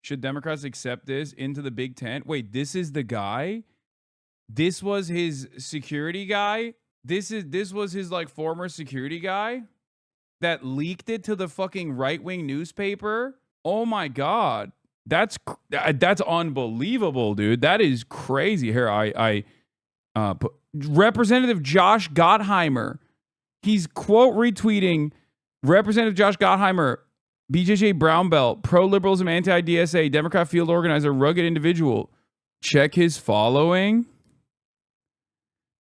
Should Democrats accept this into the Big Tent? Wait, this is the guy? This was his security guy? This was his like former security guy that leaked it to the fucking right-wing newspaper? Oh my God. That's unbelievable, dude. That is crazy. Here, Representative Josh Gottheimer. He's quote retweeting Representative Josh Gottheimer, BJJ Brown Belt, pro-liberalism, anti-DSA, Democrat field organizer, rugged individual. Check his following.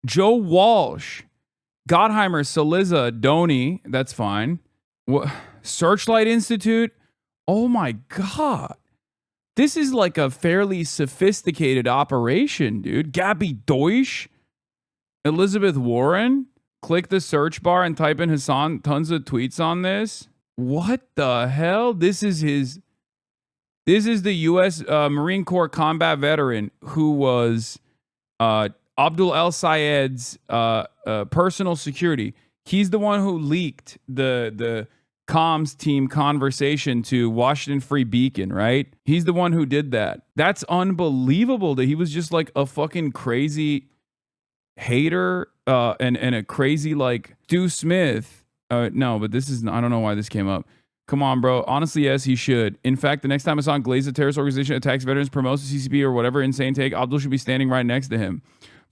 Joe Walsh, Gottheimer, Saliza, Doney. That's fine. Searchlight Institute. Oh my God. This is like a fairly sophisticated operation, dude. Gabby Deutsch, Elizabeth Warren. Click the search bar and type in Hasan. Tons of tweets on this. What the hell? This is the U.S. Marine Corps combat veteran who was Abdul El-Sayed's personal security. He's the one who leaked the comms team conversation to Washington Free Beacon, right? He's the one who did that. That's unbelievable that he was just like a fucking crazy hater and a crazy like Stu Smith. No, but this is, I don't know why this came up. Come on, bro. Honestly, yes, he should. In fact, the next time Hasan glazed a terrorist organization, attacks veterans, promotes the CCP or whatever insane take, Abdul should be standing right next to him.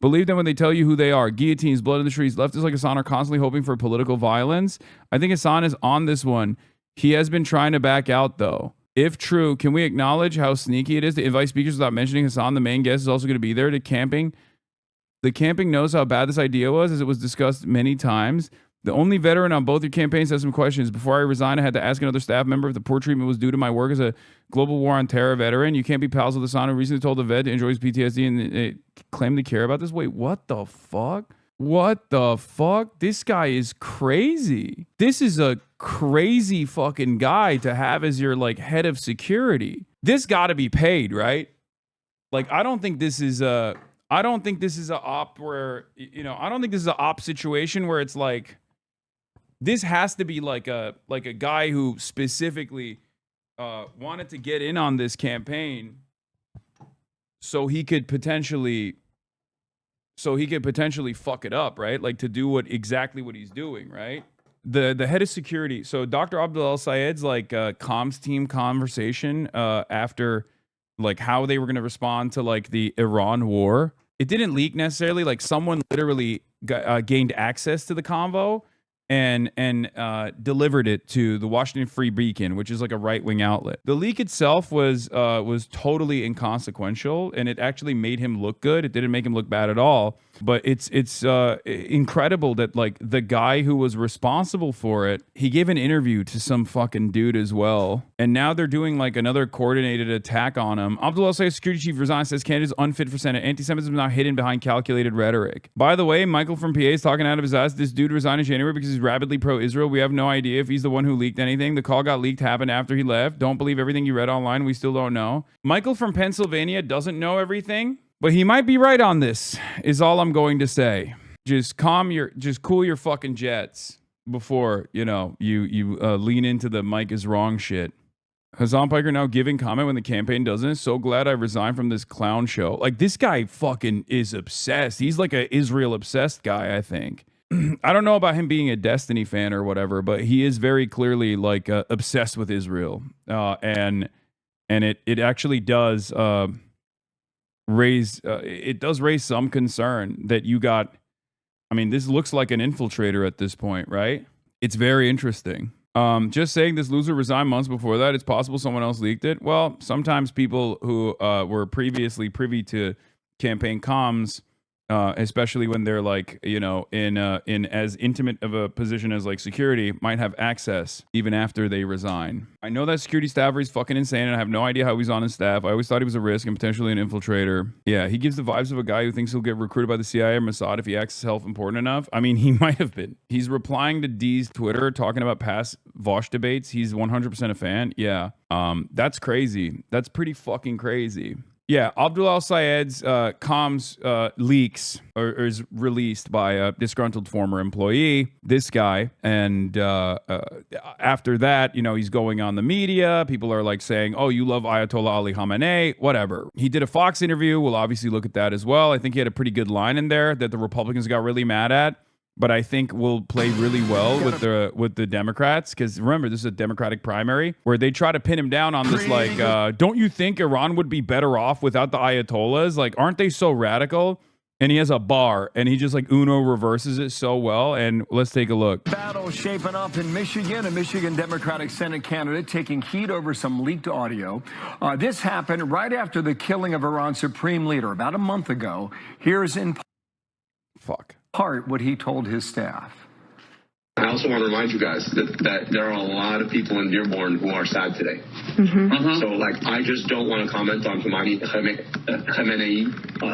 Believe them when they tell you who they are. Guillotines, blood in the streets. Leftists like Hasan are constantly hoping for political violence. I think Hasan is on this one. He has been trying to back out, though. If true, can we acknowledge how sneaky it is to invite speakers without mentioning Hasan? The main guest is also going to be there to camping. The camping knows how bad this idea was, as it was discussed many times. The only veteran on both your campaigns has some questions. Before I resigned, I had to ask another staff member if the poor treatment was due to my work as a global war on terror veteran. You can't be pals with Hasan, who recently told the vet to enjoy his PTSD and claim to care about this. Wait, what the fuck? What the fuck? This guy is crazy. This is a crazy fucking guy to have as your like head of security. This got to be paid, right? Like, I don't think this is a op where, you know, I don't think this is an op situation where it's like, this has to be like a guy who specifically wanted to get in on this campaign so he could potentially fuck it up, right? Like to do exactly what he's doing, right? The head of security. So Dr. Abdul El-Sayed's like comms team conversation after like how they were going to respond to like the Iran war. It didn't leak necessarily. Like someone literally gained access to the convo and delivered it to the Washington Free Beacon, which is like a right-wing outlet. The leak itself was totally inconsequential, and it actually made him look good. It didn't make him look bad at all. But it's incredible that like the guy who was responsible for it, he gave an interview to some fucking dude as well. And now they're doing like another coordinated attack on him. Abdul El-Sayed, security chief, resigns, says Canada's unfit for Senate. Anti-Semitism is now hidden behind calculated rhetoric. By the way, Michael from PA is talking out of his ass. This dude resigned in January because he's rabidly pro-Israel. We have no idea if he's the one who leaked anything. The call got leaked, happened after he left. Don't believe everything you read online. We still don't know. Michael from Pennsylvania doesn't know everything, but he might be right on this, is all I'm going to say. Just cool your fucking jets before, you know, you lean into the Mike is wrong shit. Hasan Piker now giving comment when the campaign doesn't. So glad I resigned from this clown show. Like, this guy fucking is obsessed. He's like a Israel obsessed guy, I think. I don't know about him being a Destiny fan or whatever, but he is very clearly like obsessed with Israel. And it actually does raise some concern that you got. I mean, this looks like an infiltrator at this point, right? It's very interesting. Just saying this loser resigned months before that. It's possible someone else leaked it. Well, sometimes people who were previously privy to campaign comms, especially when they're like, you know, in as intimate of a position as like security, might have access even after they resign. I know that security staffer is fucking insane, and I have no idea how he's on his staff. I always thought he was a risk and potentially an infiltrator. Yeah, he gives the vibes of a guy who thinks he'll get recruited by the CIA or Mossad if he acts himself important enough. I mean, he might have been. He's replying to D's Twitter talking about past Vosh debates. He's 100% a fan. Yeah, that's crazy. That's pretty fucking crazy. Yeah, Abdul El-Sayed's comms leaks or is released by a disgruntled former employee, this guy. And after that, he's going on the media. People are like saying, oh, you love Ayatollah Ali Khamenei, whatever. He did a Fox interview. We'll obviously look at that as well. I think he had a pretty good line in there that the Republicans got really mad at, but I think will play really well with the Democrats, because remember, this is a Democratic primary where they try to pin him down on this, like, don't you think Iran would be better off without the Ayatollahs? Like, aren't they so radical? And he has a bar, and he just like Uno reverses it so well. And let's take a look. Battle shaping up in Michigan. A Michigan Democratic Senate candidate taking heat over some leaked audio. This happened right after the killing of Iran's supreme leader about a month ago. Here's in part what he told his staff. I also want to remind you guys that there are a lot of people in Dearborn who are sad today. So, like, I just don't want to comment on Khamenei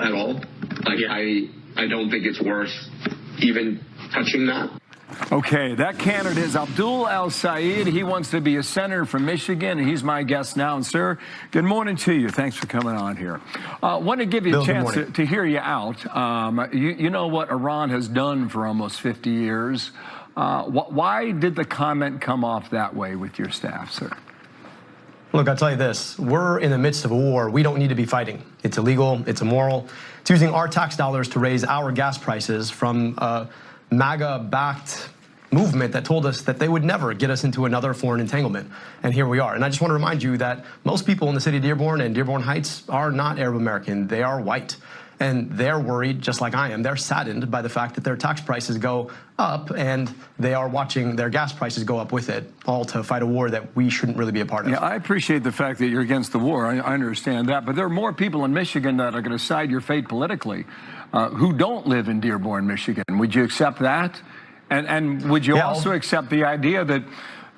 at all. Like, I don't think it's worth even touching that. Okay, that candidate is Abdul El-Sayed. He wants to be a senator from Michigan, and he's my guest now. And, sir, good morning to you. Thanks for coming on here. Want to give you a chance to hear you out. You know what Iran has done for almost 50 years. Why did the comment come off that way with your staff, sir? Look, I'll tell you this. We're in the midst of a war. We don't need to be fighting. It's illegal. It's immoral. It's using our tax dollars to raise our gas prices from a MAGA-backed movement that told us that they would never get us into another foreign entanglement. And here we are. And I just want to remind you that most people in the city of Dearborn and Dearborn Heights are not Arab American. They are white. And they're worried, just like I am. They're saddened by the fact that their tax prices go up, and they are watching their gas prices go up with it, all to fight a war that we shouldn't really be a part of. Yeah, I appreciate the fact that you're against the war. I understand that. But there are more people in Michigan that are going to side your fate politically who don't live in Dearborn, Michigan. Would you accept that? And would you also accept the idea that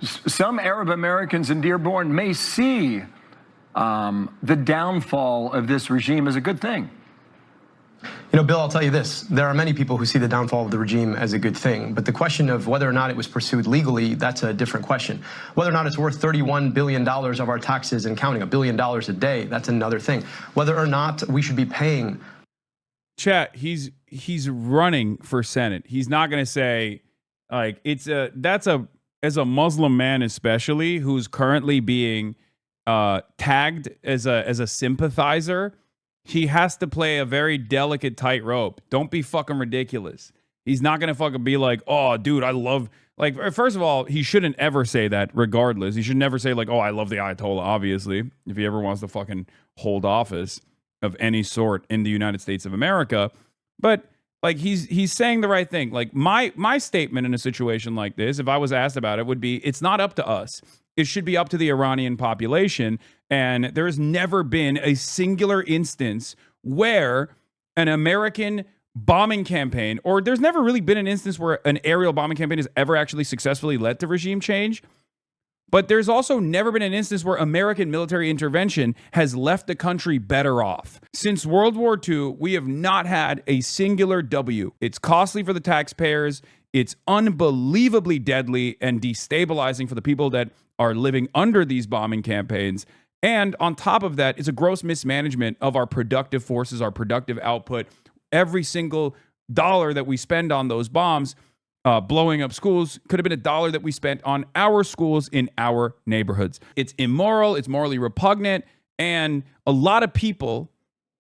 some Arab Americans in Dearborn may see the downfall of this regime as a good thing? You know, Bill, I'll tell you this. There are many people who see the downfall of the regime as a good thing. But the question of whether or not it was pursued legally, that's a different question. Whether or not it's worth $31 billion of our taxes and counting, $1 billion a day, that's another thing. Whether or not we should be paying. Chat, he's running for Senate. He's not going to say, like, as a Muslim man especially, who's currently being tagged as a sympathizer, he has to play a very delicate tightrope. Don't be fucking ridiculous. He's not going to fucking be like, oh, dude, I love... Like, first of all, he shouldn't ever say that regardless. He should never say, like, oh, I love the Ayatollah, obviously, if he ever wants to fucking hold office of any sort in the United States of America. But, like, he's saying the right thing. Like, my statement in a situation like this, if I was asked about it, would be, it's not up to us. It should be up to the Iranian population. And there has never been a singular instance where an American bombing campaign, or there's never really been an instance where an aerial bombing campaign has ever actually successfully led to regime change. But there's also never been an instance where American military intervention has left the country better off. Since World War II, we have not had a singular W. It's costly for the taxpayers. It's unbelievably deadly and destabilizing for the people that are living under these bombing campaigns. And on top of that, it's a gross mismanagement of our productive forces, our productive output. Every single dollar that we spend on those bombs, blowing up schools, could have been a dollar that we spent on our schools in our neighborhoods. It's immoral, it's morally repugnant, and a lot of people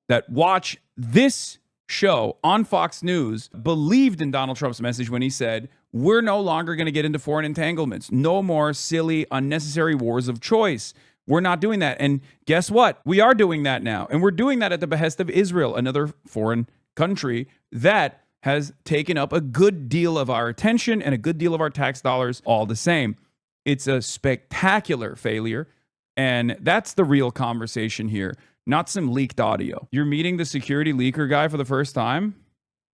that watch this show on Fox News believed in Donald Trump's message when he said, we're no longer going to get into foreign entanglements. No more silly, unnecessary wars of choice. We're not doing that. And guess what? We are doing that now. And we're doing that at the behest of Israel, another foreign country that has taken up a good deal of our attention and a good deal of our tax dollars all the same. It's a spectacular failure. And that's the real conversation here, not some leaked audio. You're meeting the security leaker guy for the first time?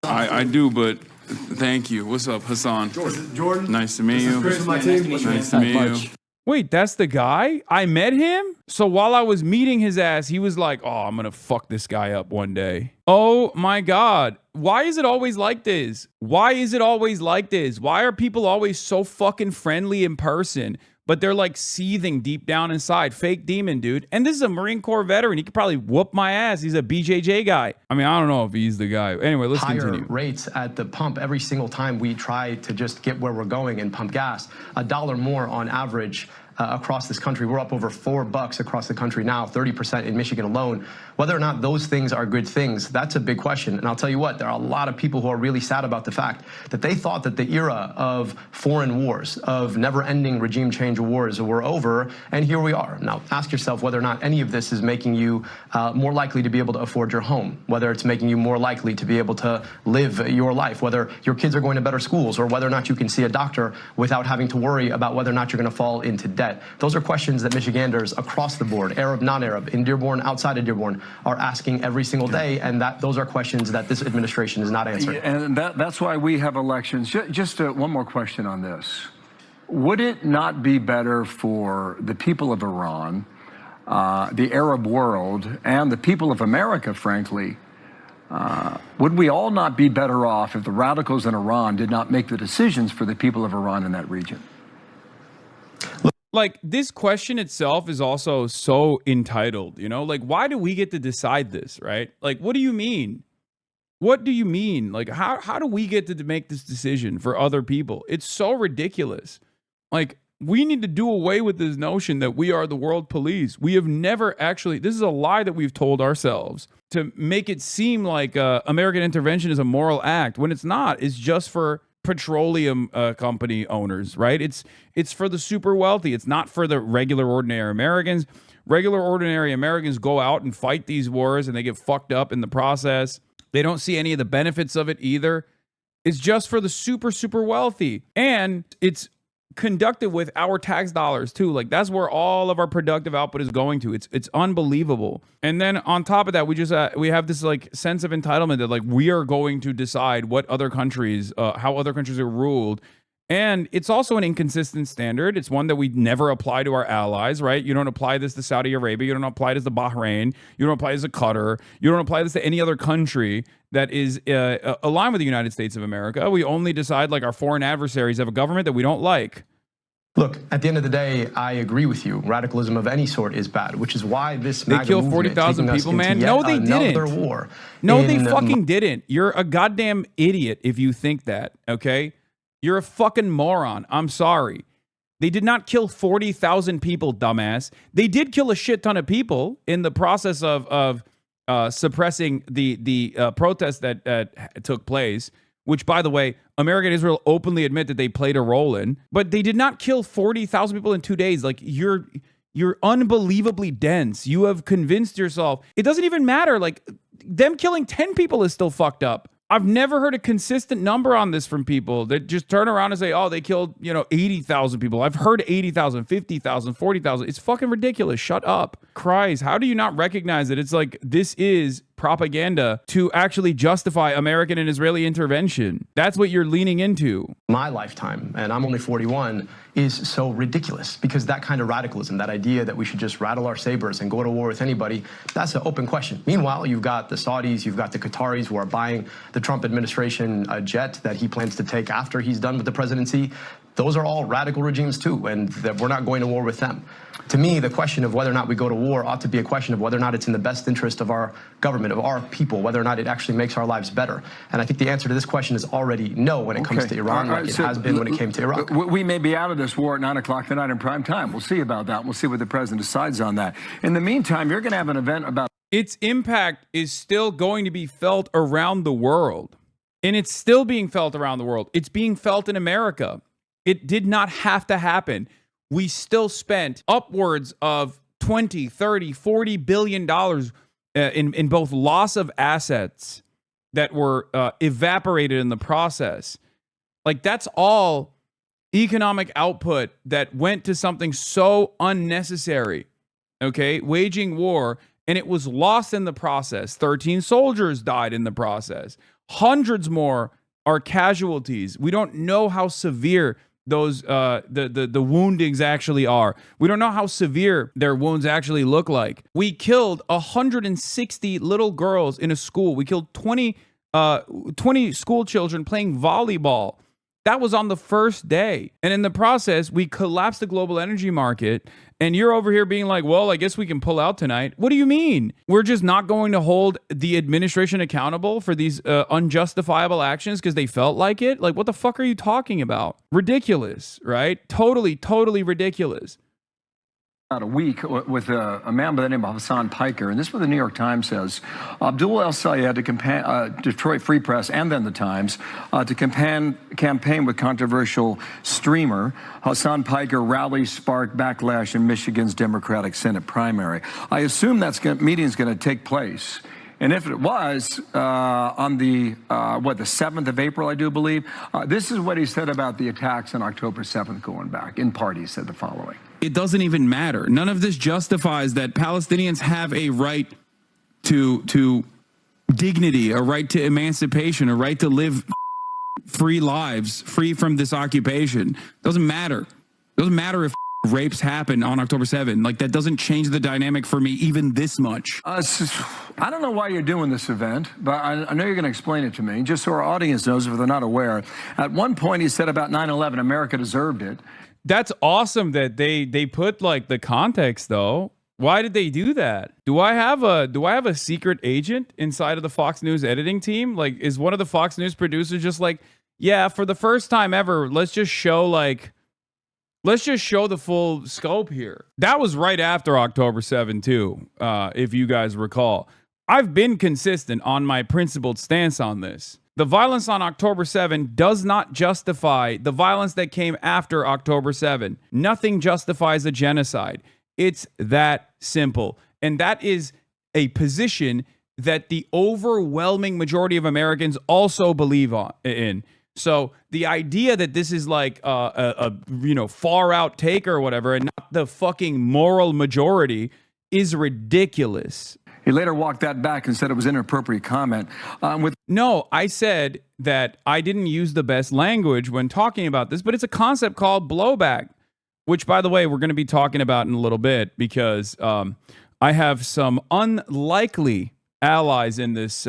I do, but thank you. What's up, Hasan? Jordan. Nice to meet you. Chris, my team. Nice to meet you. Wait, that's the guy? I met him? So while I was meeting his ass, he was like, oh, I'm going to fuck this guy up one day. Oh my God. Why is it always like this? Why is it always like this? Why are people always so fucking friendly in person, but they're like seething deep down inside. Fake demon, dude. And this is a Marine Corps veteran. He could probably whoop my ass. He's a BJJ guy. I mean, I don't know if he's the guy. Anyway, let's continue. Rates at the pump every single time we try to just get where we're going and pump gas. $1 more on average across this country. We're up over $4 across the country now, 30% in Michigan alone. Whether or not those things are good things, that's a big question. And I'll tell you what, there are a lot of people who are really sad about the fact that they thought that the era of foreign wars, of never-ending regime change wars were over, and here we are. Now, ask yourself whether or not any of this is making you more likely to be able to afford your home, whether it's making you more likely to be able to live your life, whether your kids are going to better schools, or whether or not you can see a doctor without having to worry about whether or not you're going to fall into debt. Those are questions that Michiganders across the board, Arab, non-Arab, in Dearborn, outside of Dearborn, are asking every single day, and those are questions that this administration is not answering. And that's why we have elections. Just one more question on this. Would it not be better for the people of Iran, the Arab world, and the people of America, frankly, would we all not be better off if the radicals in Iran did not make the decisions for the people of Iran in that region? Like, this question itself is also so entitled, you know? Like, why do we get to decide this, right? Like, what do you mean? What do you mean? Like, how do we get to make this decision for other people? It's so ridiculous. Like, we need to do away with this notion that we are the world police. We have never actually, this is a lie that we've told ourselves to make it seem like American intervention is a moral act, when it's not. It's just for petroleum company owners, right? It's for the super wealthy. It's not for the regular ordinary Americans. Regular ordinary Americans go out and fight these wars, and they get fucked up in the process. They don't see any of the benefits of it either. It's just for the super wealthy, and it's conducted with our tax dollars too. Like, that's where all of our productive output is going to. It's unbelievable. And then on top of that, we have this like sense of entitlement that like we are going to decide what other countries, how other countries are ruled. And it's also an inconsistent standard. It's one that we never apply to our allies, right? You don't apply this to Saudi Arabia. You don't apply this to Bahrain. You don't apply this to Qatar. You don't apply this to any other country that is aligned with the United States of America. We only decide like our foreign adversaries have a government that we don't like. Look, at the end of the day, I agree with you. Radicalism of any sort is bad, which is why this they killed 40,000 people, man. No, they didn't. War no, they fucking didn't. You're a goddamn idiot if you think that, okay? You're a fucking moron. I'm sorry. They did not kill 40,000 people, dumbass. They did kill a shit ton of people in the process of suppressing the protests that took place, which, by the way, America and Israel openly admit that they played a role in. But they did not kill 40,000 people in 2 days. Like, you're unbelievably dense. You have convinced yourself. It doesn't even matter. Like, them killing 10 people is still fucked up. I've never heard a consistent number on this from people that just turn around and say, oh, they killed, 80,000 people. I've heard 80,000, 50,000, 40,000. It's fucking ridiculous. Shut up. Christ, how do you not recognize that it's like this is propaganda to actually justify American and Israeli intervention? That's what you're leaning into. My lifetime, and I'm only 41, is so ridiculous because that kind of radicalism, that idea that we should just rattle our sabers and go to war with anybody, that's an open question. Meanwhile, you've got the Saudis, you've got the Qataris who are buying the Trump administration a jet that he plans to take after he's done with the presidency. Those are all radical regimes too, and that we're not going to war with them. To me, the question of whether or not we go to war ought to be a question of whether or not it's in the best interest of our government, of our people, whether or not it actually makes our lives better. And I think the answer to this question is already no when it comes to Iran, like it has been when it came to Iraq. We may be out of this war at 9 o'clock tonight in prime time. We'll see about that. We'll see what the president decides on that. In the meantime, you're going to have an event about... Its impact is still going to be felt around the world. And it's still being felt around the world. It's being felt in America. It did not have to happen. We still spent upwards of 20, 30, 40 billion dollars in both loss of assets that were evaporated in the process. Like, that's all economic output that went to something so unnecessary, okay? Waging war, and it was lost in the process. 13 soldiers died in the process. Hundreds more are casualties. We don't know how severe those the woundings actually are. We don't know how severe their wounds actually look like. We killed 160 little girls in a school. We killed 20 school children playing volleyball That was on the first day. And in the process, we collapsed the global energy market. And you're over here being like, well, I guess we can pull out tonight. What do you mean? We're just not going to hold the administration accountable for these unjustifiable actions because they felt like it? Like, what the fuck are you talking about? Ridiculous, right? Totally, totally ridiculous. About a week with a man by the name of Hasan Piker, and this is what the New York Times says. Abdul El-Sayed, Detroit Free Press, and then the Times, to campaign with controversial streamer Hasan Piker rally sparked backlash in Michigan's Democratic Senate primary. I assume that meeting is going to take place. And if it was on the 7th of April, I do believe, this is what he said about the attacks on October 7th going back. In part, he said the following. It doesn't even matter. None of this justifies that Palestinians have a right to dignity, a right to emancipation, a right to live free lives, free from this occupation. Doesn't matter. Doesn't matter if rapes happen on October 7th. Like, that doesn't change the dynamic for me even this much. I don't know why you're doing this event, but I know you're going to explain it to me, just so our audience knows if they're not aware. At one point, he said about 9/11, America deserved it. That's awesome that they put like the context though. Why did they do that? Do I have a secret agent inside of the Fox News editing team? Like, is one of the Fox News producers just like, yeah, for the first time ever, let's just show the full scope here. That was right after October 7th too, if you guys recall. I've been consistent on my principled stance on this. The violence on October 7 does not justify the violence that came after October 7. Nothing justifies a genocide. It's that simple. And that is a position that the overwhelming majority of Americans also believe in. So the idea that this is like a far out take or whatever and not the fucking moral majority is ridiculous. He later walked that back and said it was an inappropriate comment. No, I said that I didn't use the best language when talking about this, but it's a concept called blowback, which, by the way, we're going to be talking about in a little bit because I have some unlikely allies in this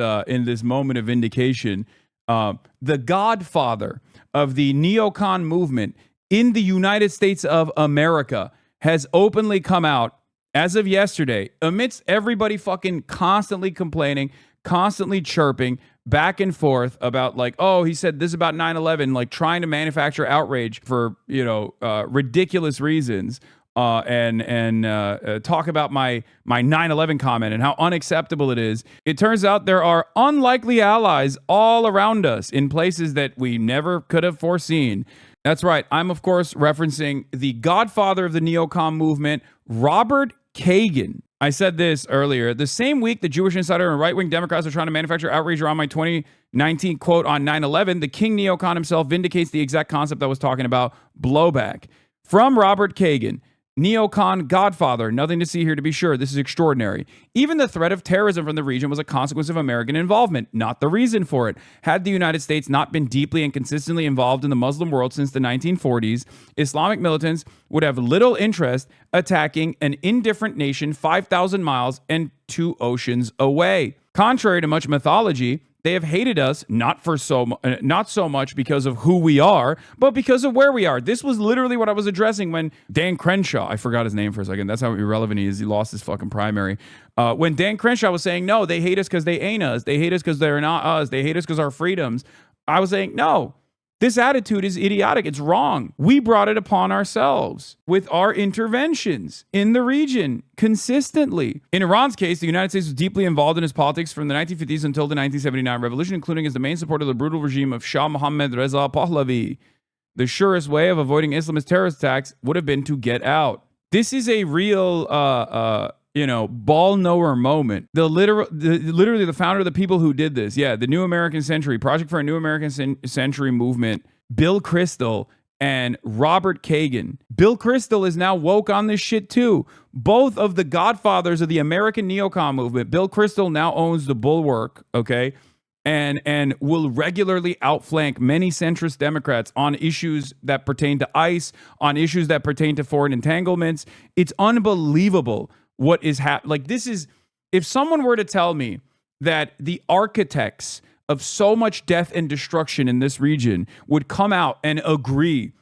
moment of vindication. The godfather of the neocon movement in the United States of America has openly come out as of yesterday, amidst everybody fucking constantly complaining, constantly chirping back and forth about like, oh, he said this about 9/11, like trying to manufacture outrage for, ridiculous reasons. And talk about my 9/11 comment and how unacceptable it is. It turns out there are unlikely allies all around us in places that we never could have foreseen. That's right. I'm, of course, referencing the godfather of the neocon movement, Robert Kagan. I said this earlier. The same week the Jewish Insider and right-wing Democrats are trying to manufacture outrage around my 2019 quote on 9/11, the king neocon himself vindicates the exact concept I was talking about, blowback. From Robert Kagan, neocon godfather. Nothing to see here to be sure. This is extraordinary. Even the threat of terrorism from the region was a consequence of American involvement, not the reason for it. Had the United States not been deeply and consistently involved in the Muslim world since the 1940s, Islamic militants would have little interest attacking an indifferent nation 5,000 miles and 2 oceans away. Contrary to much mythology, they have hated us not so much because of who we are, but because of where we are. This was literally what I was addressing when Dan Crenshaw, I forgot his name for a second. That's how irrelevant he is. He lost his fucking primary. When Dan Crenshaw was saying, no, they hate us because they ain't us. They hate us because they're not us. They hate us because our freedoms. I was saying, no, this attitude is idiotic. It's wrong. We brought it upon ourselves with our interventions in the region consistently. In Iran's case, the United States was deeply involved in its politics from the 1950s until the 1979 revolution, including as the main supporter of the brutal regime of Shah Mohammad Reza Pahlavi. The surest way of avoiding Islamist terrorist attacks would have been to get out. This is a real, ball knower moment. Literally the founder of the people who did this. Yeah, the New American Century, Project for a New American Century movement, Bill Kristol and Robert Kagan. Bill Kristol is now woke on this shit too. Both of the godfathers of the American neocon movement. Bill Kristol now owns the Bulwark, okay? And will regularly outflank many centrist Democrats on issues that pertain to ICE, on issues that pertain to foreign entanglements. It's unbelievable what is happening. Like, this is, if someone were to tell me that the architects of so much death and destruction in this region would come out and agree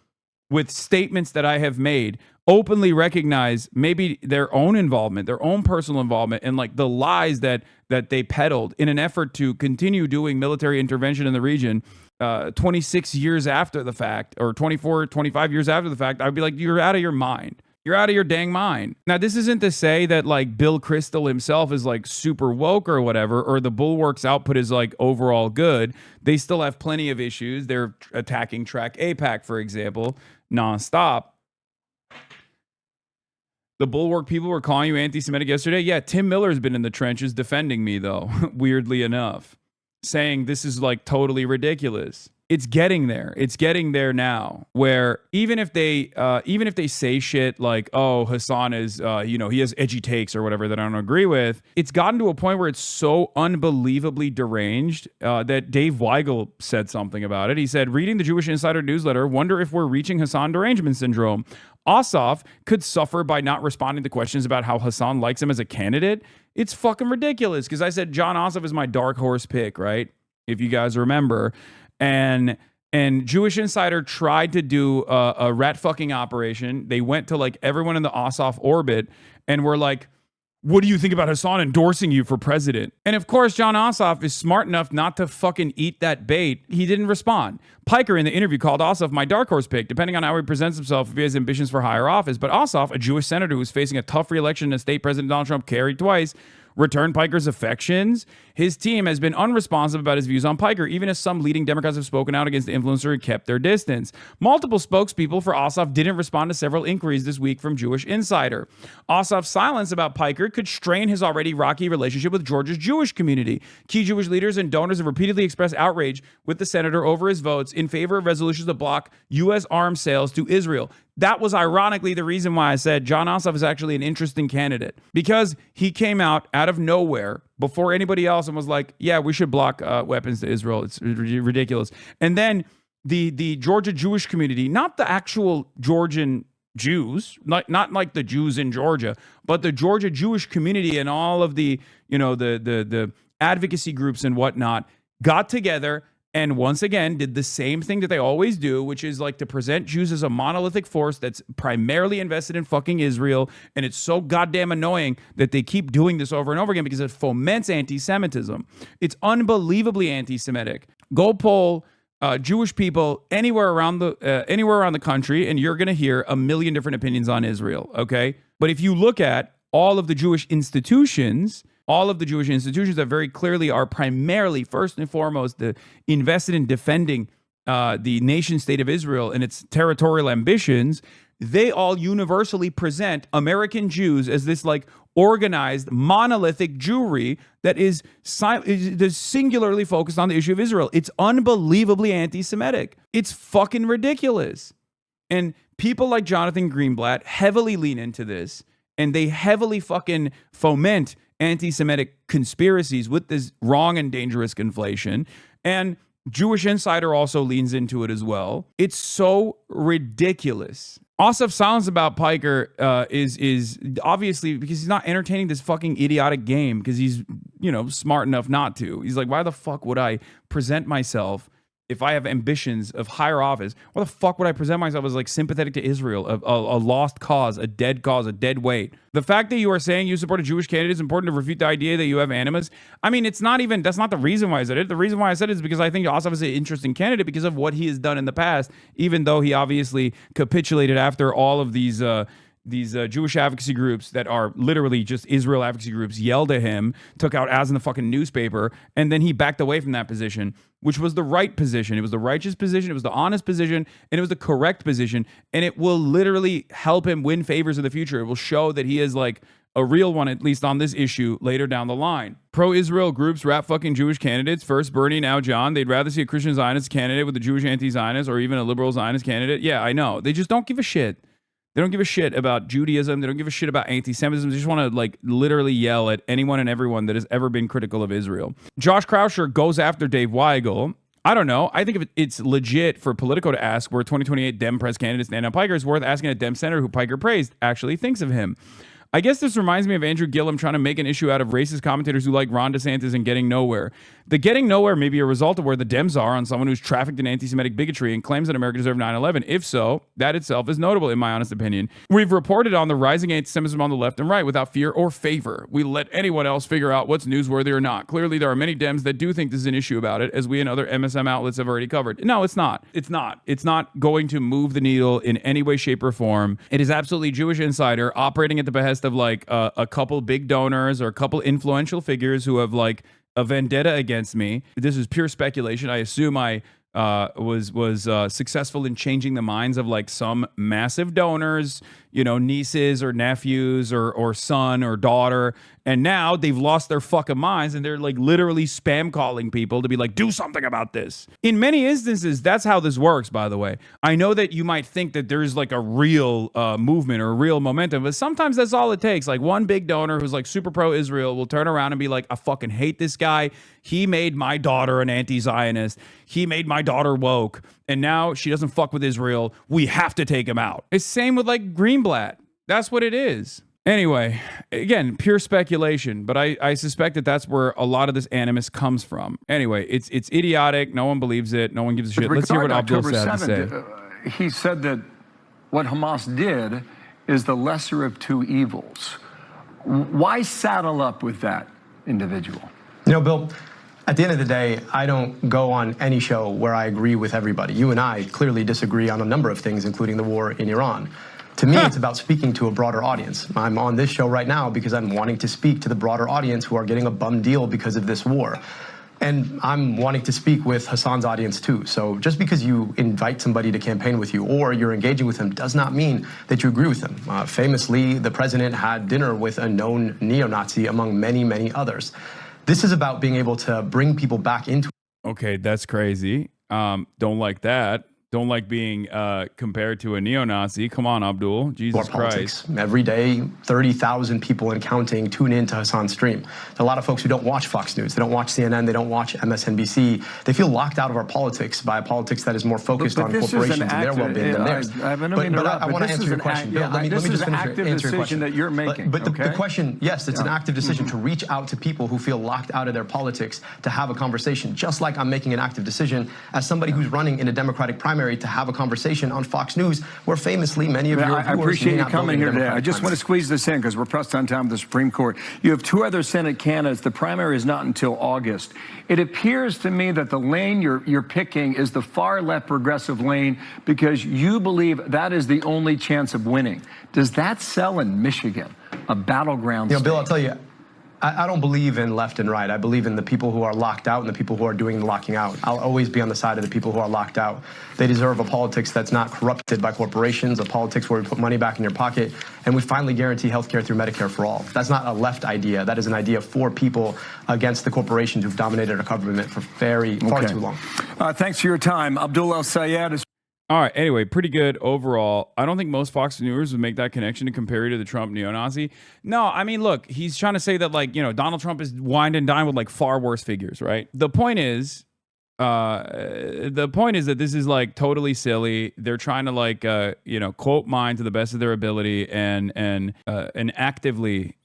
with statements that I have made, openly recognize maybe their own involvement, their own personal involvement, and like the lies that they peddled in an effort to continue doing military intervention in the region 26 years after the fact, or 24, 25 years after the fact, I'd be like, you're out of your mind. You're out of your dang mind. Now, this isn't to say that like Bill Kristol himself is like super woke or whatever, or the Bulwark's output is like overall good. They still have plenty of issues. They're attacking Track APAC, for example, nonstop. The Bulwark people were calling you anti-Semitic yesterday. Yeah, Tim Miller's been in the trenches defending me, though, weirdly enough, saying this is like totally ridiculous. It's getting there. It's getting there now, where even if they say shit like, oh, Hasan is, he has edgy takes or whatever that I don't agree with, it's gotten to a point where it's so unbelievably deranged that Dave Weigel said something about it. He said, reading the Jewish Insider newsletter, wonder if we're reaching Hasan derangement syndrome. Ossoff could suffer by not responding to questions about how Hasan likes him as a candidate. It's fucking ridiculous, because I said John Ossoff is my dark horse pick, right? If you guys remember. And Jewish Insider tried to do a rat fucking operation. They went to like everyone in the Ossoff orbit and were like, what do you think about Hasan endorsing you for president? And of course, John Ossoff is smart enough not to fucking eat that bait. He didn't respond. Piker in the interview called Ossoff my dark horse pick, depending on how he presents himself if he has ambitions for higher office. But Ossoff, a Jewish senator who's facing a tough re-election and state President Donald Trump carried twice, returned Piker's affections. His team has been unresponsive about his views on Piker, even as some leading Democrats have spoken out against the influencer and kept their distance. Multiple spokespeople for Ossoff didn't respond to several inquiries this week from Jewish Insider. Ossoff's silence about Piker could strain his already rocky relationship with Georgia's Jewish community. Key Jewish leaders and donors have repeatedly expressed outrage with the senator over his votes in favor of resolutions to block U.S. arms sales to Israel. That was ironically the reason why I said John Ossoff is actually an interesting candidate, because he came out of nowhere before anybody else and was like, yeah, we should block weapons to Israel. It's ridiculous. And then the Georgia Jewish community, not the actual Georgian Jews, not like the Jews in Georgia, but the Georgia Jewish community and all of the, the advocacy groups and whatnot got together and once again did the same thing that they always do, which is like to present Jews as a monolithic force that's primarily invested in fucking Israel. And it's so goddamn annoying that they keep doing this over and over again because it foments anti-Semitism. It's unbelievably anti-Semitic. Go poll Jewish people anywhere around the country, and you're going to hear a million different opinions on Israel. Okay, but if you look at all of the Jewish institutions that very clearly are primarily, first and foremost, invested in defending the nation state of Israel and its territorial ambitions, they all universally present American Jews as this like organized monolithic Jewry that is singularly focused on the issue of Israel. It's unbelievably anti-Semitic. It's fucking ridiculous. And people like Jonathan Greenblatt heavily lean into this, and they heavily fucking foment anti-Semitic conspiracies with this wrong and dangerous conflation. And Jewish Insider also leans into it as well. It's so ridiculous. Ossoff's silence about Piker is obviously because he's not entertaining this fucking idiotic game, because he's, smart enough not to. He's like, why the fuck would I present myself, if I have ambitions of higher office, why the fuck would I present myself as like sympathetic to Israel, a lost cause, a dead weight? The fact that you are saying you support a Jewish candidate is important to refute the idea that you have animus. I mean, that's not the reason why I said it. The reson why I said it is because I think Ossoff is an interesting candidate because of what he has done in the past, even though he obviously capitulated after all of these Jewish advocacy groups that are literally just Israel advocacy groups yelled at him, took out ads in the fucking newspaper, and then he backed away from that position, which was the right position. It was the righteous position. It was the honest position, and it was the correct position. And it will literally help him win favors in the future. It will show that he is like a real one, at least on this issue later down the line. Pro-Israel groups rap fucking Jewish candidates. First Bernie, now John. They'd rather see a Christian Zionist candidate with a Jewish anti-Zionist or even a liberal Zionist candidate. Yeah, I know. They just don't give a shit. They don't give a shit about Judaism. They don't give a shit about anti-Semitism. They just want to like literally yell at anyone and everyone that has ever been critical of Israel. Josh Krauscher goes after Dave Weigel. I don't know. I think if it's legit for Politico to ask where 2028 Dem press candidate Stand Up Piker is worth asking a Dem senator who Piker praised actually thinks of him. I guess this reminds me of Andrew Gillum trying to make an issue out of racist commentators who like Ron DeSantis and getting nowhere. The getting nowhere may be a result of where the Dems are on someone who's trafficked in anti-Semitic bigotry and claims that America deserved 9/11. If so, that itself is notable, in my honest opinion. We've reported on the rising anti-Semitism on the left and right without fear or favor. We let anyone else figure out what's newsworthy or not. Clearly, there are many Dems that do think this is an issue about it, as we and other MSM outlets have already covered. No, it's not. It's not. It's not going to move the needle in any way, shape, or form. It is absolutely Jewish insider operating at the behest of like a couple big donors or a couple influential figures who have like a vendetta against me. This is pure speculation. I assume I was successful in changing the minds of like some massive donors, you know, nieces or nephews or son or daughter. And now they've lost their fucking minds and they're like literally spam calling people to be like, do something about this. In many instances, that's how this works, by the way. I know that you might think that there's like a real movement or a real momentum, but sometimes that's all it takes. Like one big donor who's like super pro-Israel will turn around and be like, I fucking hate this guy. He made my daughter an anti-Zionist. He made my daughter woke. And now she doesn't fuck with Israel. We have to take him out. It's same with like Greenblatt. That's what it is. Anyway, again, pure speculation, but I suspect that that's where a lot of this animus comes from. Anyway, it's idiotic. No one believes it. No one gives a shit. Let's hear what Abdul had to say. He said that what Hamas did is the lesser of two evils. Why saddle up with that individual? You know, Bill, at the end of the day, I don't go on any show where I agree with everybody. You and I clearly disagree on a number of things, including the war in Iran. To me, it's about speaking to a broader audience. I'm on this show right now because I'm wanting to speak to the broader audience who are getting a bum deal because of this war. And I'm wanting to speak with Hasan's audience too. So just because you invite somebody to campaign with you or you're engaging with them does not mean that you agree with them. Famously, the president had dinner with a known neo-Nazi among many, many others. This is about being able to bring people back into. Okay, that's crazy. Don't like that. Don't like being compared to a neo-Nazi. Come on, Abdul. Jesus Christ. Every day, 30,000 people and counting tune in to Hasan's stream. A lot of folks who don't watch Fox News. They don't watch CNN. They don't watch MSNBC. They feel locked out of our politics by a politics that is more focused on corporations and their well-being than theirs. I want to answer your question. Let me just finish answer your question. That you're making. But the question, yes, it's an active decision to reach out to people who feel locked out of their politics to have a conversation, just like I'm making an active decision as somebody who's running in a Democratic primary to have a conversation on Fox News, where famously many of your viewers I appreciate you coming here today. I just want to squeeze this in because we're pressed on time with the Supreme Court. You have two other Senate candidates. The primary is not until August. It appears to me that the lane you're picking is the far left progressive lane because you believe that is the only chance of winning. Does that sell in Michigan, a battleground state? Bill, I'll tell you, I don't believe in left and right. I believe in the people who are locked out and the people who are doing the locking out. I'll always be on the side of the people who are locked out. They deserve a politics that's not corrupted by corporations, a politics where we put money back in your pocket, and we finally guarantee health care through Medicare for all. That's not a left idea. That is an idea for people against the corporations who've dominated our government for far too long. Thanks for your time. Abdul El-Sayed is... All right. Anyway, pretty good overall. I don't think most Fox viewers would make that connection to compare you to the Trump neo-Nazi. No, I mean, look, he's trying to say that, like, you know, Donald Trump is wined and dined with like far worse figures, right? The point is that this is like totally silly. They're trying to like, you know, quote mine to the best of their ability and actively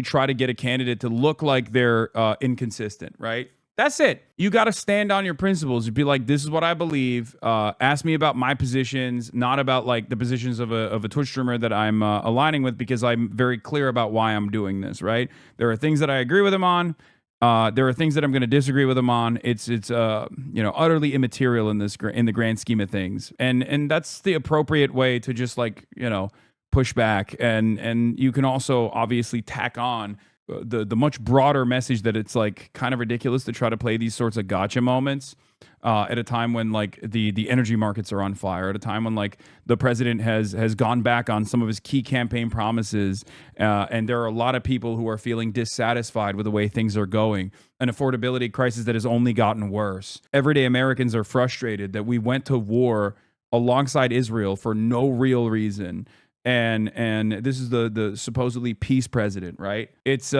try to get a candidate to look like they're inconsistent, right? That's it. You got to stand on your principles. You'd be like, this is what I believe. Ask me about my positions, not about like the positions of a Twitch streamer that I'm aligning with, because I'm very clear about why I'm doing this, right? There are things that I agree with him on. There are things that I'm going to disagree with him on. It's you know, utterly immaterial in the grand scheme of things. And that's the appropriate way to just like, you know, push back. And you can also obviously tack on the much broader message that it's like kind of ridiculous to try to play these sorts of gotcha moments at a time when like the energy markets are on fire, at a time when like the president has gone back on some of his key campaign promises, and there are a lot of people who are feeling dissatisfied with the way things are going, an affordability crisis that has only gotten worse. Everyday Americans are frustrated that we went to war alongside Israel for no real reason. And this is the supposedly peace president, right? It's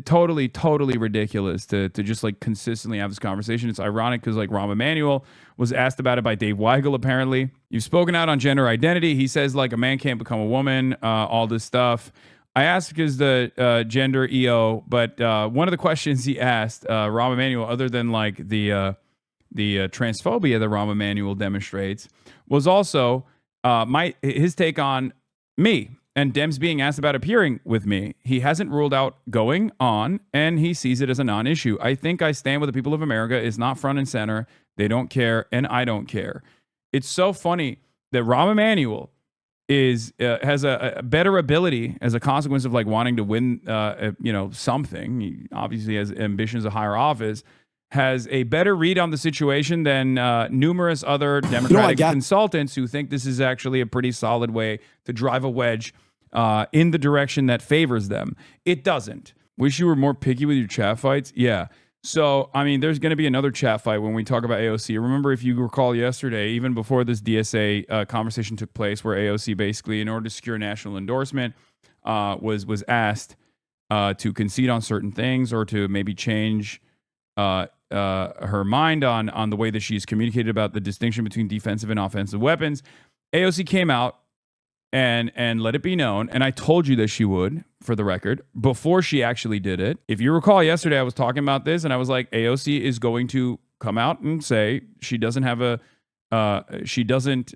totally ridiculous to just like consistently have this conversation. It's ironic because like Rahm Emanuel was asked about it by Dave Weigel. Apparently, you've spoken out on gender identity. He says like a man can't become a woman. All this stuff. I asked because the gender EO, but one of the questions he asked Rahm Emanuel, other than like the transphobia that Rahm Emanuel demonstrates, was also his take on me and Dems being asked about appearing with me. He hasn't ruled out going on, and he sees it as a non-issue. I think I stand with the people of America is not front and center. They don't care, and I don't care. It's so funny that Rahm Emanuel has a better ability as a consequence of like wanting to win, something. He obviously has ambitions of higher office. Has a better read on the situation than numerous other Democratic consultants who think this is actually a pretty solid way to drive a wedge in the direction that favors them. It doesn't. Wish you were more picky with your chat fights? Yeah. So, I mean, there's going to be another chat fight when we talk about AOC. Remember, if you recall yesterday, even before this DSA conversation took place, where AOC basically, in order to secure national endorsement, was asked to concede on certain things or to maybe change her mind on the way that she's communicated about the distinction between defensive and offensive weapons. AOC came out and let it be known, and I told you that she would, for the record, before she actually did it. If you recall, yesterday I was talking about this, and I was like, AOC is going to come out and say she doesn't have she doesn't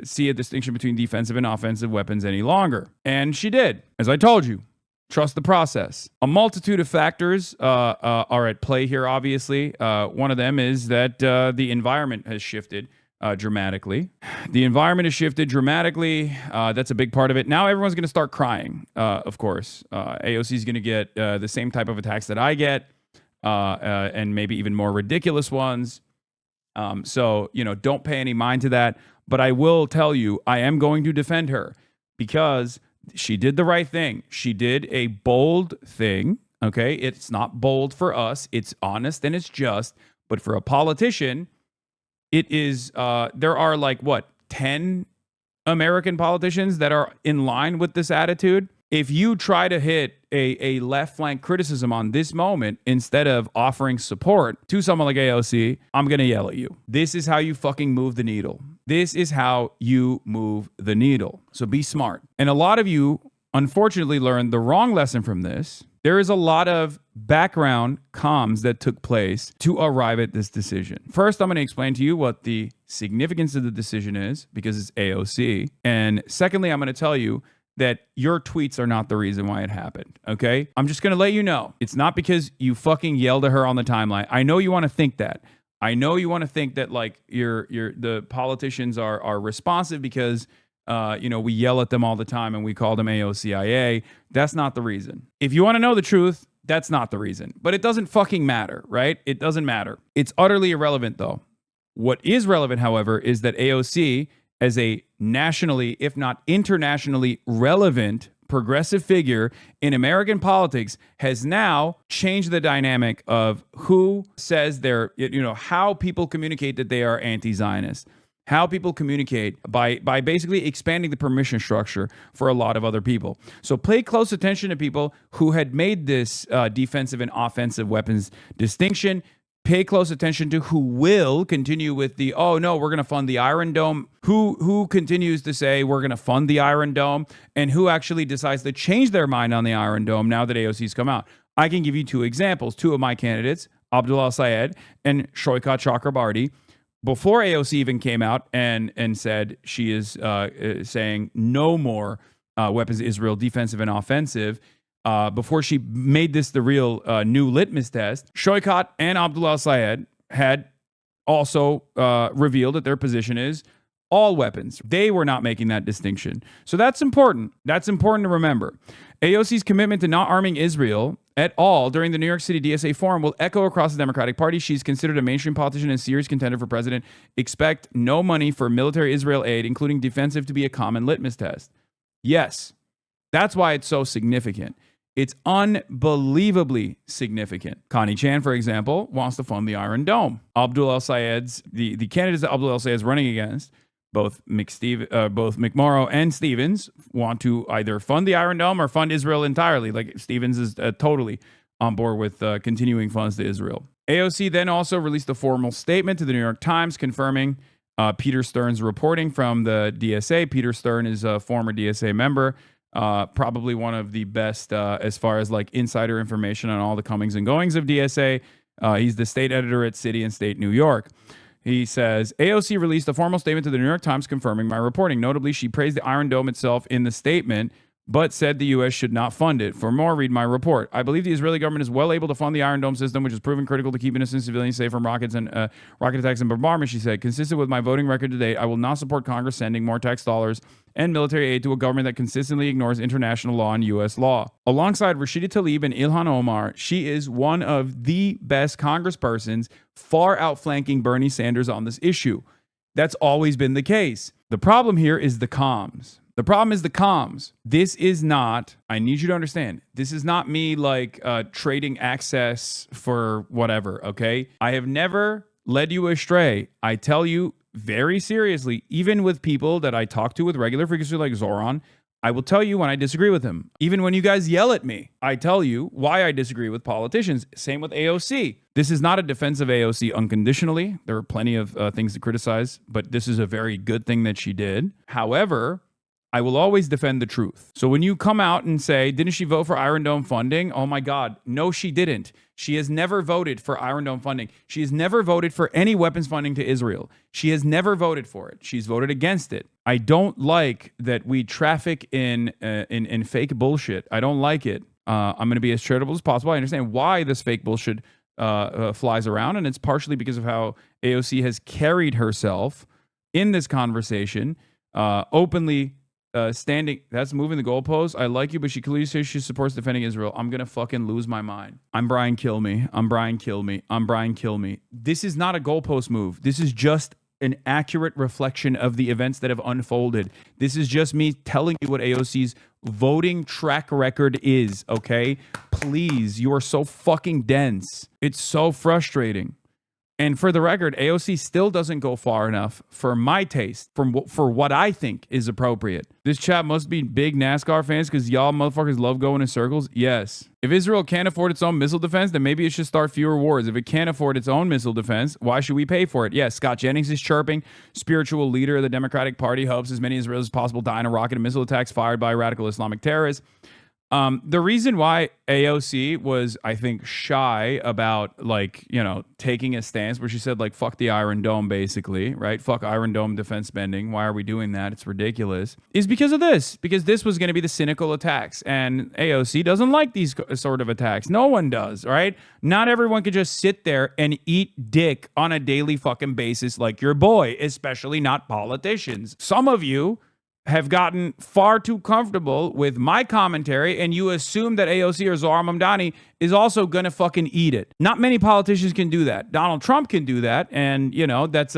see a distinction between defensive and offensive weapons any longer. And she did, as I told you. Trust the process. A multitude of factors are at play here, obviously. One of them is that the environment has shifted dramatically. The environment has shifted dramatically. That's a big part of it. Now everyone's going to start crying, of course. AOC is going to get the same type of attacks that I get, and maybe even more ridiculous ones. So, don't pay any mind to that. But I will tell you, I am going to defend her because she did the right thing. She did a bold thing. Okay. It's not bold for us. It's honest and it's just. But for a politician, it is, there are like, 10 American politicians that are in line with this attitude. If you try to hit a left flank criticism on this moment instead of offering support to someone like AOC, I'm going to yell at you. This is how you fucking move the needle. This is how you move the needle. So be smart. And a lot of you, unfortunately, learned the wrong lesson from this. There is a lot of background comms that took place to arrive at this decision. First, I'm going to explain to you what the significance of the decision is because it's AOC. And secondly, I'm going to tell you that your tweets are not the reason why it happened, okay? I'm just going to let you know. It's not because you fucking yelled at her on the timeline. I know you want to think that. I know you want to think that like the politicians are responsive because we yell at them all the time and we call them AOCIA. That's not the reason. If you want to know the truth, that's not the reason. But it doesn't fucking matter, right? It doesn't matter. It's utterly irrelevant though. What is relevant, however, is that AOC, as a nationally, if not internationally relevant progressive figure in American politics, has now changed the dynamic of who says they're, how people communicate that they are anti-Zionist, how people communicate by basically expanding the permission structure for a lot of other people. So pay close attention to people who had made this defensive and offensive weapons distinction. Pay close attention to who will continue with the, oh no, we're going to fund the Iron Dome. Who continues to say we're going to fund the Iron Dome, and who actually decides to change their mind on the Iron Dome now that AOC's come out. I can give you two examples. Two of my candidates, Abdul El-Sayed and Shoikat Chakrabarti, before AOC even came out and said she is saying no more weapons to Israel, defensive and offensive, before she made this the real new litmus test, Shoikat and Abdul El-Sayed had also revealed that their position is all weapons. They were not making that distinction. So that's important. That's important to remember. AOC's commitment to not arming Israel at all during the New York City DSA forum will echo across the Democratic Party. She's considered a mainstream politician and serious contender for president. Expect no money for military Israel aid, including defensive, to be a common litmus test. Yes, that's why it's so significant. It's unbelievably significant. Connie Chan, for example, wants to fund the Iron Dome. Abdul El-Sayed's, the candidates that Abdul El-Sayed is running against both McMorrow and Stevens want to either fund the Iron Dome or fund Israel entirely. Like Stevens is totally on board with continuing funds to Israel. AOC then also released a formal statement to the New York Times confirming Peter Stern's reporting from the DSA. Peter Stern is a former DSA member, probably one of the best as far as like insider information on all the comings and goings of DSA. He's the state editor at City and State New York. He says, AOC released a formal statement to the New York Times confirming my reporting. Notably, she praised the Iron Dome itself in the statement, but said the U.S. should not fund it. For more, read my report. I believe the Israeli government is well able to fund the Iron Dome system, which has proven critical to keep innocent civilians safe from rockets and rocket attacks and bombardment, she said. Consistent with my voting record today, I will not support Congress sending more tax dollars and military aid to a government that consistently ignores international law and U.S. law. Alongside Rashida Tlaib and Ilhan Omar, she is one of the best congresspersons, far outflanking Bernie Sanders on this issue. That's always been the case. The problem here is the comms. The problem is the comms. This is not, I need you to understand, this is not me like trading access for whatever, okay? I have never led you astray. I tell you very seriously, even with people that I talk to with regular frequency like Zoran, I will tell you when I disagree with him. Even when you guys yell at me, I tell you why I disagree with politicians. Same with AOC. This is not a defense of AOC unconditionally. There are plenty of things to criticize, but this is a very good thing that she did. However, I will always defend the truth. So when you come out and say, didn't she vote for Iron Dome funding? Oh my God. No, she didn't. She has never voted for Iron Dome funding. She has never voted for any weapons funding to Israel. She has never voted for it. She's voted against it. I don't like that we traffic in fake bullshit. I don't like it. I'm going to be as charitable as possible. I understand why this fake bullshit flies around, and it's partially because of how AOC has carried herself in this conversation, openly standing. That's moving the goalpost. I like you, but she clearly says she supports defending Israel. I'm gonna fucking lose my mind. I'm Brian Kill Me. I'm Brian Kill Me. I'm Brian Kill Me. This is not a goalpost move. This is just an accurate reflection of the events that have unfolded. This is just me telling you what AOC's voting track record is, okay? Please, you are so fucking dense. It's so frustrating. And for the record, AOC still doesn't go far enough for my taste, for what I think is appropriate. This chat must be big NASCAR fans because y'all motherfuckers love going in circles. Yes. If Israel can't afford its own missile defense, then maybe it should start fewer wars. If it can't afford its own missile defense, why should we pay for it? Yes, Scott Jennings is chirping. Spiritual leader of the Democratic Party hopes as many Israelis as possible die in a rocket and missile attacks fired by radical Islamic terrorists. The reason why AOC was, I think, shy about, like, you know, taking a stance where she said, like, fuck the Iron Dome, basically, right? Fuck Iron Dome defense spending. Why are we doing that? It's ridiculous. Is because of this. Because this was going to be the cynical attacks. And AOC doesn't like these sort of attacks. No one does, right? Not everyone could just sit there and eat dick on a daily fucking basis like your boy, especially not politicians. Some of you have gotten far too comfortable with my commentary, and you assume that AOC or Zohar Mamdani is also going to fucking eat it. Not many politicians can do that. Donald Trump can do that, and, you know, that's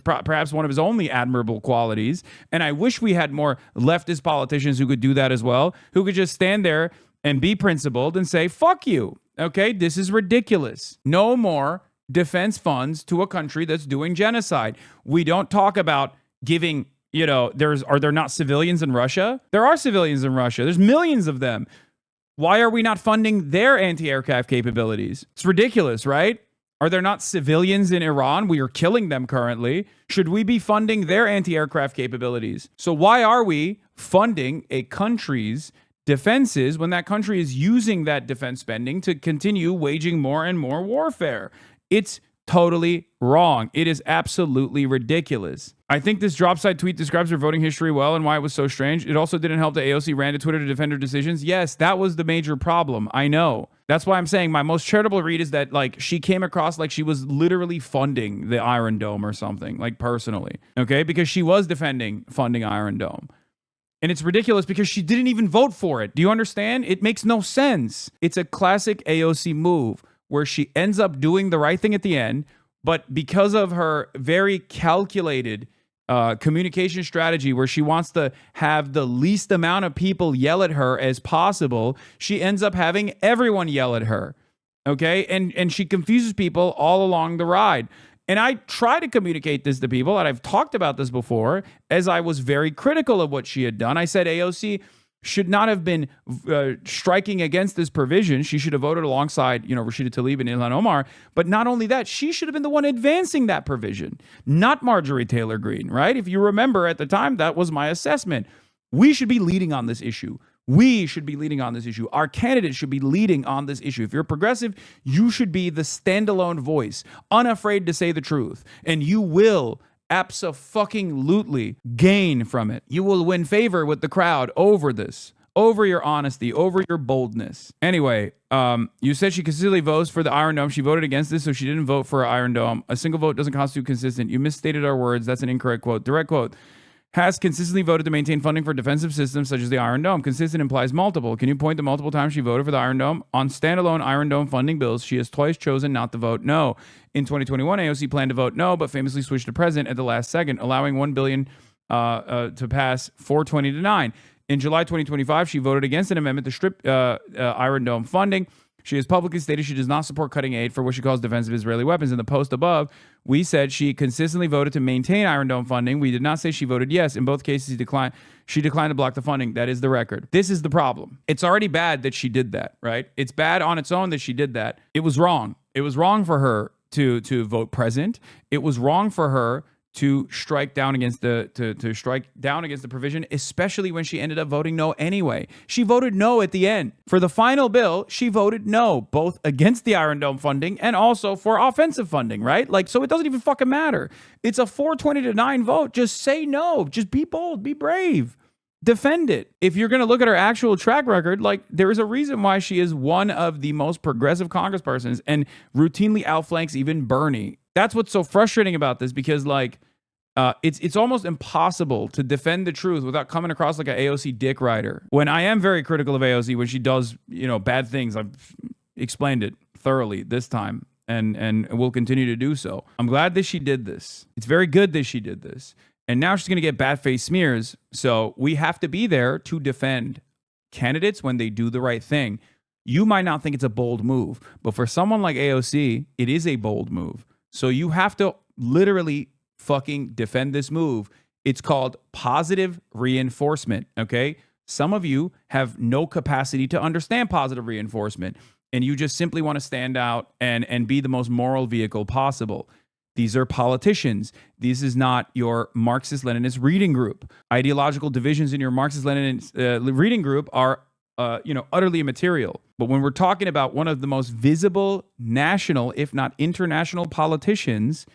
perhaps one of his only admirable qualities. And I wish we had more leftist politicians who could do that as well, who could just stand there and be principled and say, fuck you, okay? This is ridiculous. No more defense funds to a country that's doing genocide. We don't talk about giving... You know, are there not civilians in Russia? There are civilians in Russia. There's millions of them. Why are we not funding their anti-aircraft capabilities? It's ridiculous, right? Are there not civilians in Iran? We are killing them currently. Should we be funding their anti-aircraft capabilities? So why are we funding a country's defenses when that country is using that defense spending to continue waging more and more warfare? It's totally wrong. It is absolutely ridiculous. I think this drop side tweet describes her voting history well and why it was so strange. It also didn't help that AOC ran to Twitter to defend her decisions. Yes, that was the major problem. I know. That's why I'm saying my most charitable read is that, like, she came across like she was literally funding the Iron Dome or something, like, personally. Okay? Because she was defending funding Iron Dome. And it's ridiculous because she didn't even vote for it. Do you understand? It makes no sense. It's a classic AOC move where she ends up doing the right thing at the end, but because of her very calculated communication strategy where she wants to have the least amount of people yell at her as possible, she ends up having everyone yell at her. Okay? And she confuses people all along the ride. And I try to communicate this to people, and I've talked about this before, as I was very critical of what she had done. I said AOC should not have been striking against this provision. She should have voted alongside, Rashida Tlaib and Ilhan Omar. But not only that, she should have been the one advancing that provision, not Marjorie Taylor Greene, right? If you remember at the time, that was my assessment. We should be leading on this issue. We should be leading on this issue. Our candidates should be leading on this issue. If you're progressive, you should be the standalone voice, unafraid to say the truth. And you will abso-fucking-lutely gain from it. You will win favor with the crowd over this, over your honesty, over your boldness. Anyway, you said she consistently votes for the Iron Dome. She voted against this, so she didn't vote for Iron Dome. A single vote doesn't constitute consistent. You misstated our words. That's an incorrect quote. Direct quote. Has consistently voted to maintain funding for defensive systems such as the Iron Dome. Consistent implies multiple. Can you point to multiple times she voted for the Iron Dome? On standalone Iron Dome funding bills, she has twice chosen not to vote no. In 2021, AOC planned to vote no, but famously switched to present at the last second, allowing $1 billion to pass 420 to 9. In July 2025, she voted against an amendment to strip Iron Dome funding. She has publicly stated she does not support cutting aid for what she calls defensive Israeli weapons. In the post above, we said she consistently voted to maintain Iron Dome funding. We did not say she voted yes. In both cases, she declined to block the funding. That is the record. This is the problem. It's already bad that she did that, right? It's bad on its own that she did that. It was wrong. It was wrong for her to vote present. It was wrong for her to strike down against the provision, especially when she ended up voting no anyway. She voted no at the end. For the final bill, she voted no, both against the Iron Dome funding and also for offensive funding, right? So it doesn't even fucking matter. It's a 420 to 9 vote. Just say no. Just be bold, be brave. Defend it. If you're going to look at her actual track record, there is a reason why she is one of the most progressive congresspersons and routinely outflanks even Bernie. That's what's so frustrating about this, because it's almost impossible to defend the truth without coming across like an AOC dick rider. When I am very critical of AOC when she does, bad things, I've explained it thoroughly this time and will continue to do so. I'm glad that she did this. It's very good that she did this. And now she's going to get bat-faced smears. So we have to be there to defend candidates when they do the right thing. You might not think it's a bold move, but for someone like AOC, it is a bold move. So you have to literally fucking defend this move. It's called positive reinforcement, okay? Some of you have no capacity to understand positive reinforcement, and you just simply want to stand out and be the most moral vehicle possible. These are politicians. This is not your Marxist-Leninist reading group. Ideological divisions in your Marxist-Leninist reading group are utterly immaterial. But when we're talking about one of the most visible national, if not international politicians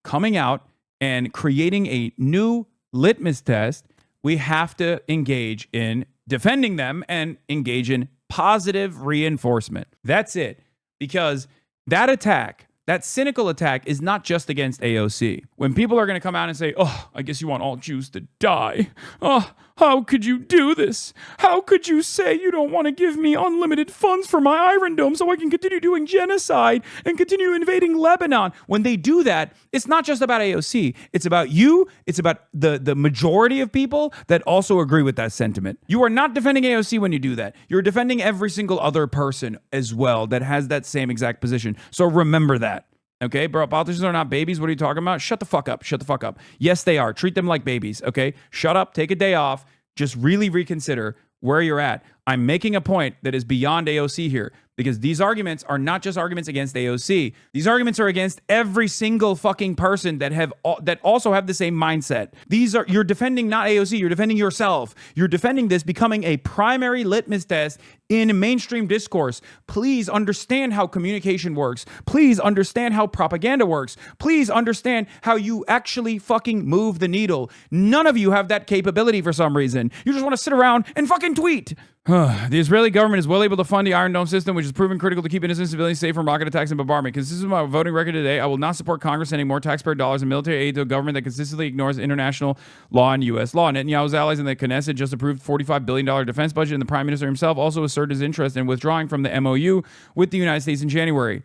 coming out and creating a new litmus test, we have to engage in defending them and engage in positive reinforcement. That's it. Because that attack, that cynical attack, is not just against AOC. When people are going to come out and say, oh, I guess you want all Jews to die. Oh, how could you do this? How could you say you don't want to give me unlimited funds for my Iron Dome so I can continue doing genocide and continue invading Lebanon? When they do that, it's not just about AOC. It's about you. It's about the majority of people that also agree with that sentiment. You are not defending AOC when you do that. You're defending every single other person as well that has that same exact position. So remember that. Okay, bro, politicians are not babies. What are you talking about? Shut the fuck up. Shut the fuck up. Yes, they are. Treat them like babies, okay? Shut up. Take a day off. Just really reconsider where you're at. I'm making a point that is beyond AOC here, because these arguments are not just arguments against AOC. These arguments are against every single fucking person that also have the same mindset. You're defending not AOC, you're defending yourself. You're defending this becoming a primary litmus test in mainstream discourse. Please understand how communication works. Please understand how propaganda works. Please understand how you actually fucking move the needle. None of you have that capability for some reason. You just want to sit around and fucking tweet. The Israeli government is well able to fund the Iron Dome system, which is proven critical to keep innocent civilians safe from rocket attacks and bombardment. Consistent with my voting record today, I will not support Congress sending more taxpayer dollars and military aid to a government that consistently ignores international law and U.S. law. Netanyahu's allies in the Knesset just approved $45 billion defense budget, and the Prime Minister himself also asserted his interest in withdrawing from the MOU with the United States in January.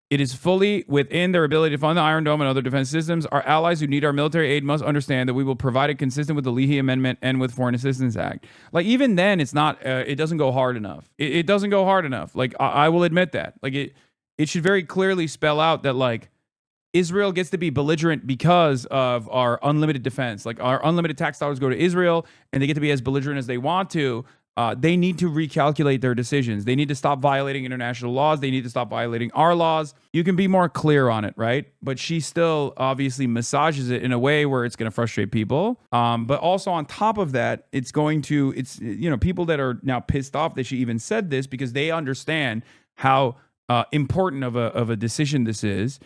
It is fully within their ability to fund the Iron Dome and other defense systems. Our allies who need our military aid must understand that we will provide it consistent with the Leahy Amendment and with Foreign Assistance Act. Even then, it's not. It doesn't go hard enough. It doesn't go hard enough. I will admit that. It should very clearly spell out that Israel gets to be belligerent because of our unlimited defense. Like our unlimited tax dollars go to Israel and they get to be as belligerent as they want to. They need to recalculate their decisions. They need to stop violating international laws. They need to stop violating our laws. You can be more clear on it, right? But she still obviously massages it in a way where it's going to frustrate people. But also on top of that, it's people that are now pissed off that she even said this because they understand how important of a decision this is.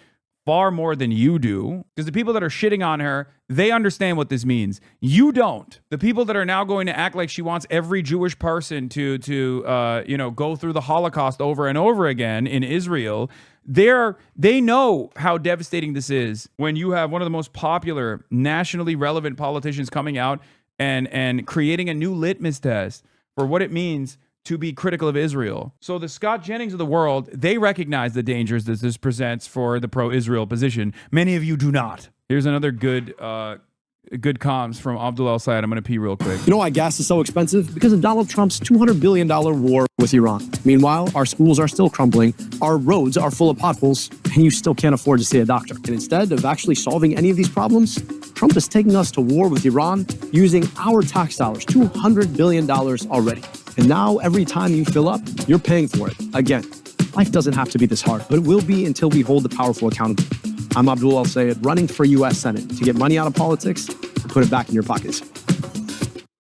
Far more than you do, because the people that are shitting on her, they understand what this means. You don't. The people that are now going to act like she wants every Jewish person to go through the Holocaust over and over again in Israel, they know how devastating this is when you have one of the most popular, nationally relevant politicians coming out and creating a new litmus test for what it means to be critical of Israel. So the Scott Jennings of the world, they recognize the dangers that this presents for the pro-Israel position. Many of you do not. Here's another good comms from Abdul El-Sayed. I'm going to pee real quick. You know why gas is so expensive? Because of Donald Trump's $200 billion war with Iran. Meanwhile, our schools are still crumbling, our roads are full of potholes, and you still can't afford to see a doctor. And instead of actually solving any of these problems, Trump is taking us to war with Iran using our tax dollars, $200 billion already. And now every time you fill up, you're paying for it. Again, life doesn't have to be this hard, but it will be until we hold the powerful accountable. I'm Abdul El-Sayed, running for U.S. Senate to get money out of politics and put it back in your pockets.